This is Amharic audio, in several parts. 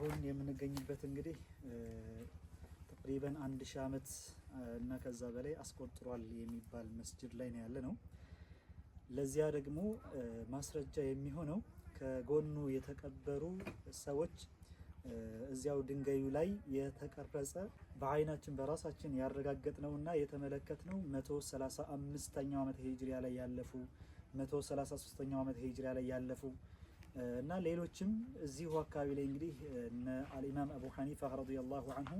አሁን የምንገኝበት እንግዲህ ተቅሪበን 1000 ዓመት እና ከዛ በላይ አስቆጥሯል የሚባል መስጂድ ላይ ነው ያለ ነው። ለዚያ ደግሞ ማስረጃ የሚሆነው ከጎኑ የተቀበሩ ሰዎች እዚያው ድንጋዩ ላይ የተቀረጸ በአይናችን በራሳችን ያረጋገጥነውና የተመለከትነው 135ኛው ዓመት ሂጅሪያ ላይ ያለፉ 133ኛው ዓመት ሂጅሪያ ላይ ያለፉ እና ሌሎችም እዚሁ አካባቢ ላይ እንግዲህ እነ አልኢማም አቡ ሐኒፋ ረዲየላሁ ዐንሁ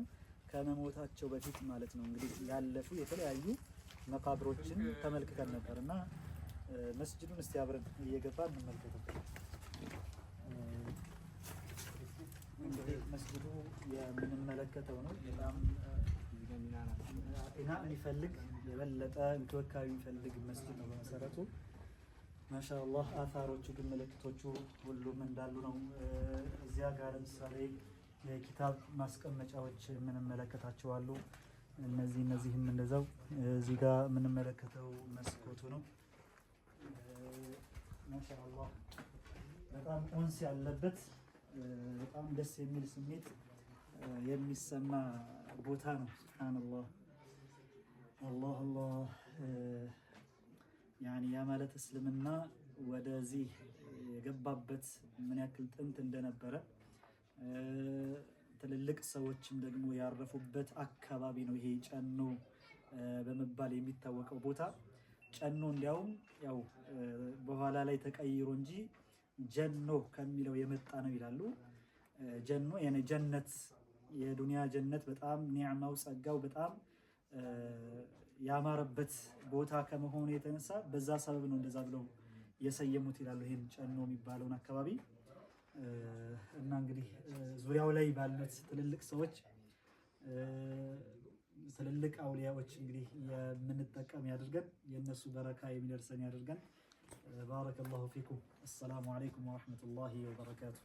ከመሞታቸው በፊት ማለት ነው እንግዲህ ያለፉ የተለያዩ መቃብሮችን ተመልክተን ነበርና መስጂዱን እስቲ አብረን እየገባን እንመልከተው። እንግዲህ መስጂዱ የምንመለከተው ነው። በጣም ኢና የሚፈልግ የበለጠ እንክብካቤ የሚፈልግ መስጂድ ነው በመሰረቱ። ማሻአላህ አታሮቹ ግን ምልክቶቹ ሁሉም እንዳሉ ነው። እዚያ ጋር ለምሳሌ የኪታብ ማስቀመጫዎች የምንመለከታቸው አሉ። እነዚህም እንደዛው እዚህ ጋር የምንመለከተው መስኮቱ ነው። ማሻአላህ በጣም ኡንስ ያለበት በጣም ደስ የሚል ስሜት የሚሰማ ቦታ ነው። ሱብሃንአላህ አላህ አላህ ያኒ ያ ማለት እስልምና ወደዚህ የገባበት ምን ያክል ጥንት እንደነበረ ትልልቅ ሰዎችም ደግሞ ያረፉበት አካባቢ ነው። ይሄ ጨኖ በመባል የሚታወቀው ቦታ ጨኖ እንዲያውም ያው በኋላ ላይ ተቀይሮ እንጂ ጀኖ ከሚለው የመጣ ነው ይላሉ። ጀኖ የኔ ጀነት የዱንያ ጀነት በጣም ኒዕማው ጸጋው በጣም ያማረበት ቦታ ከመሆኑ የተነሳ በዛ ሰበብ ነው እንደዛ ብለው የሰየሙት ይላሉ ይሄን ጨኖ የሚባለውን አካባቢ። እና እንግዲህ ዙሪያው ላይ ባሉት ትልልቅ ሰዎች ትልልቅ አውሊያዎች እንግዲህ የምንጠቀም ያድርገን፣ የነሱ በረካ የሚደርሰን ያድርገን። ባረከላሁ ፊኩም። አሰላሙ አለይኩም ወራህመቱላሂ ወበረካቱሁ።